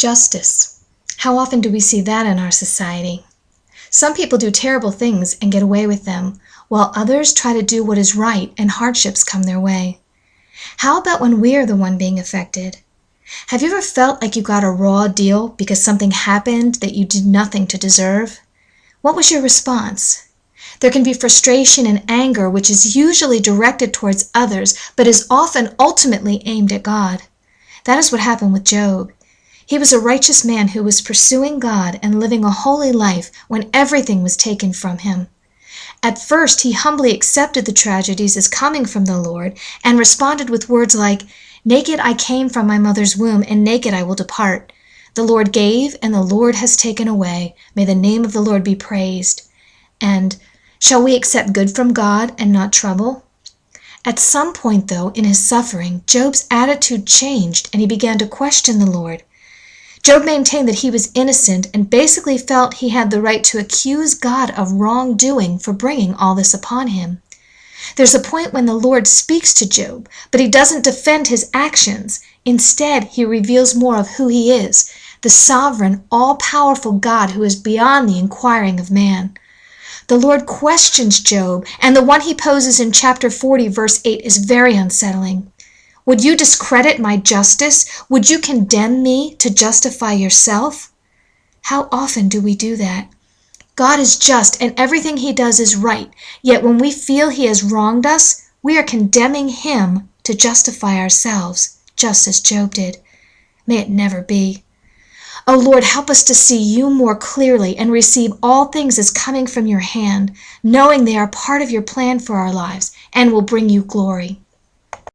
Justice. How often do we see that in our society? Some people do terrible things and get away with them, while others try to do what is right and hardships come their way. How about when we are the one being affected? Have you ever felt like you got a raw deal because something happened that you did nothing to deserve? What was your response? There can be frustration and anger, which is usually directed towards others, but is often ultimately aimed at God. That is what happened with Job. He was a righteous man who was pursuing God and living a holy life when everything was taken from him. At first, he humbly accepted the tragedies as coming from the Lord and responded with words like, "Naked I came from my mother's womb, and naked I will depart. The Lord gave, and the Lord has taken away. May the name of the Lord be praised." And, "Shall we accept good from God and not trouble?" At some point, though, in his suffering, Job's attitude changed and he began to question the Lord. Job maintained that he was innocent and basically felt he had the right to accuse God of wrongdoing for bringing all this upon him. There's a point when the Lord speaks to Job, but he doesn't defend his actions. Instead, he reveals more of who he is, the sovereign, all-powerful God who is beyond the inquiring of man. The Lord questions Job, and the one he poses in chapter 40, verse 8 is very unsettling. "Would you discredit my justice? Would you condemn me to justify yourself?" How often do we do that? God is just and everything he does is right, yet when we feel he has wronged us, we are condemning him to justify ourselves, just as Job did. May it never be. O Lord, help us to see you more clearly and receive all things as coming from your hand, knowing they are part of your plan for our lives and will bring you glory.